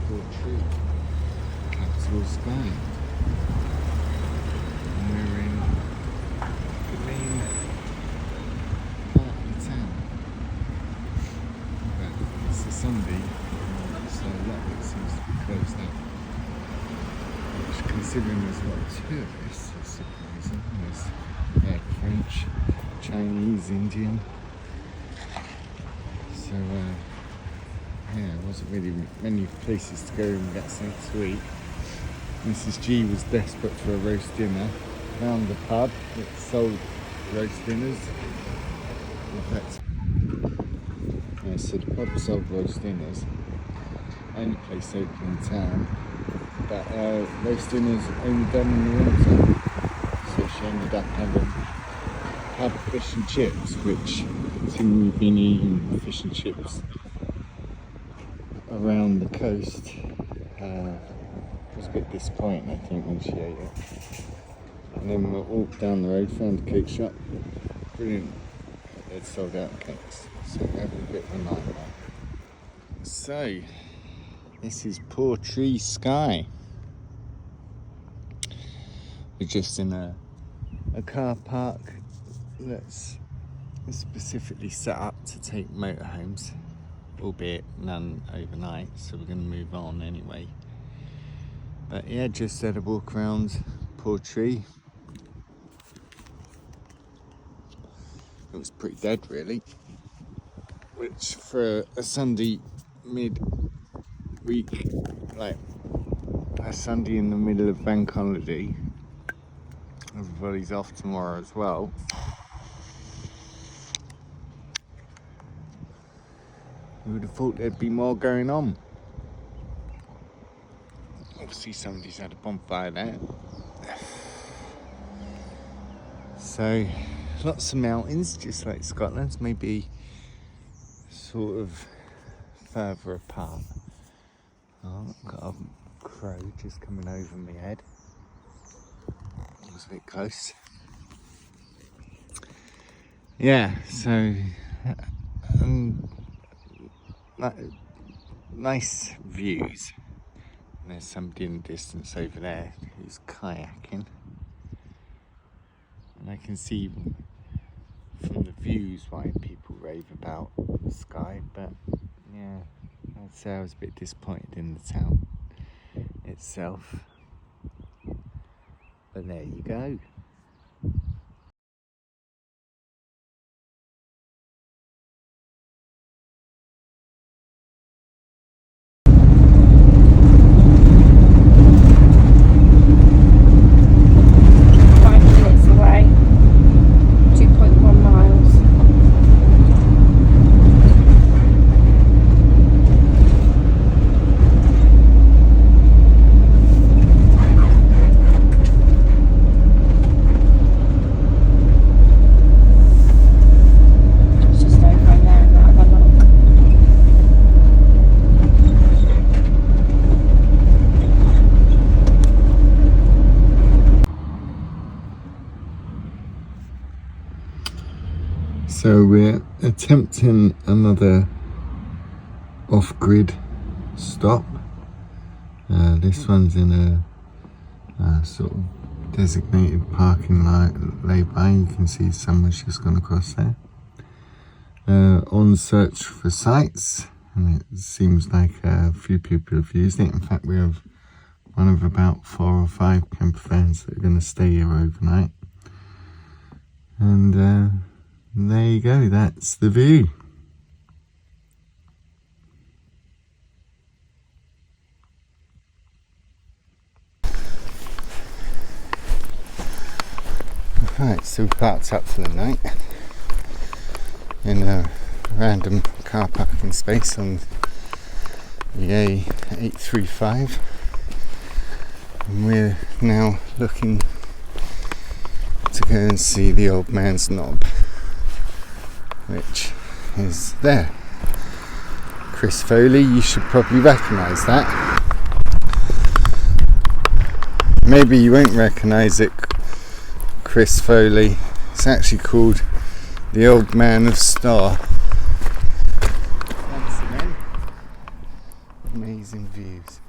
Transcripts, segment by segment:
Portree, capital Skye. And we're in the main part of the town. But it's a Sunday, so a lot of it seems to be closed up. Which, considering there's a lot of tourists, is surprising. There's French, Chinese, Indian. So yeah, there wasn't really many places to go and get something to eat. Mrs. G was desperate for a roast dinner. Found the pub that sold roast dinners. Yeah, so the pub sold roast dinners. Only place open in town. But roast dinners only done in the winter. So she ended up having pub fish and chips, which considering we've been eating fish and chips around the coast, was a bit disappointing, I think, when she ate it. And then we walked down the road, found a cake shop. Brilliant. They'd sold out cakes, so we're having a bit of a night there. So, this is Portree, Skye. We're just in a car park that's specifically set up to take motorhomes, albeit none overnight, so we're going to move on anyway. But yeah, just had a walk around Portree. It was pretty dead, really, which for a Sunday mid-week, like a Sunday in the middle of bank holiday, everybody's off tomorrow as well. You would have thought there'd be more going on. Obviously somebody's had a bonfire there. So lots of mountains, just like Scotland, maybe sort of further apart. Oh, I've got a crow just coming over my head. It was a bit close. Yeah, so nice views. And there's somebody in the distance over there who's kayaking, and I can see from the views why people rave about Skye. But yeah, I'd say I was a bit disappointed in the town itself, but there you go. So we're attempting another off-grid stop. This one's in a sort of designated parking lot lay-by. You can see someone's just gone across there. On search for sites, and it seems like a few people have used it. In fact, we have one of about 4 or 5 camper vans that are going to stay here overnight. And there you go, that's the view. Right, so we parked up for the night in a random car parking space on the A835, and we're now looking to go and see the Old Man's Knob, which is there. Chris Foley, you should probably recognise that. Maybe you won't recognise it, Chris Foley. It's actually called the Old Man of Storr. Once again, amazing views.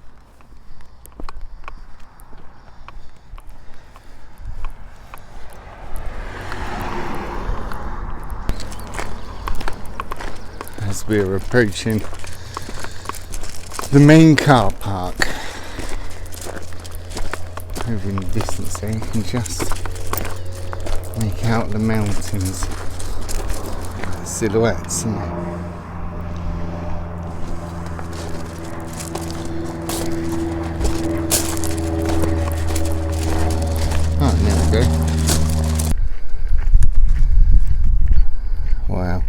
As we're approaching the main car park, over in the distance there you can just make out the mountains, the silhouettes, isn't it? Oh, there we go. Wow,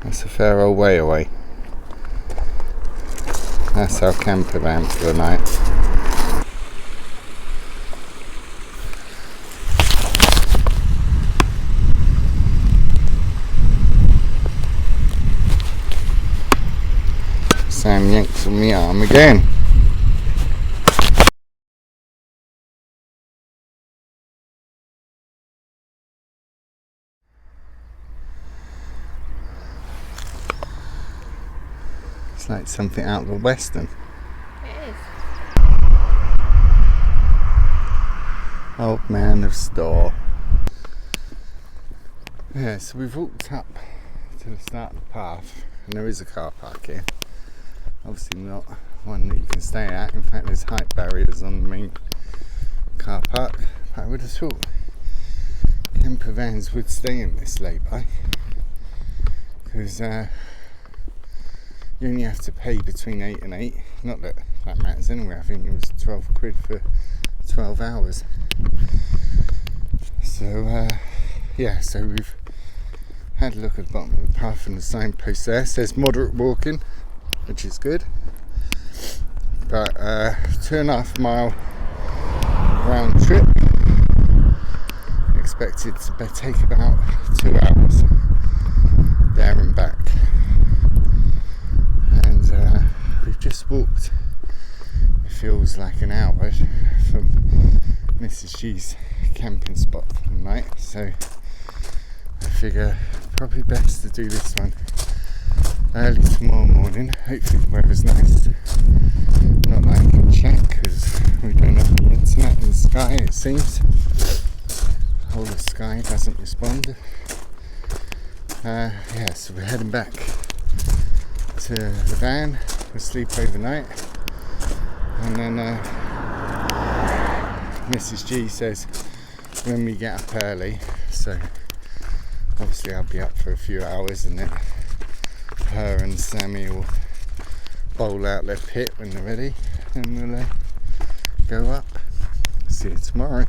that's a fair old way away. That's our camper van for the night. Sam yanks on my arm again. It's like something out of a western. It is. Old Man of Storr. Yeah, so we've walked up to the start of the path, and there is a car park here. Obviously not one that you can stay at. In fact, there's height barriers on the main car park. But I would have thought camper vans would stay in this lay-by, because you only have to pay between 8 and 8. Not that that matters anyway. I think it was 12 quid for 12 hours. So yeah, so we've had a look at the bottom of the path, and the signpost there says moderate walking, which is good, but 2.5 mile round trip, expected to take about 2 hours there and back. And we've just walked, it feels like an hour from Mrs. G's camping spot for the night, so I figure probably best to do this one early tomorrow morning. Hopefully the weather's nice. Not that I can check because we don't have the internet in Skye, it seems. The whole of Skye doesn't respond. Yeah, so we're heading back to the van. We'll sleep overnight, and then Mrs. G says when we get up early, so obviously I'll be up for a few hours, and then her and Sammy will bowl out their pit when they're ready, and we'll go up. See you tomorrow.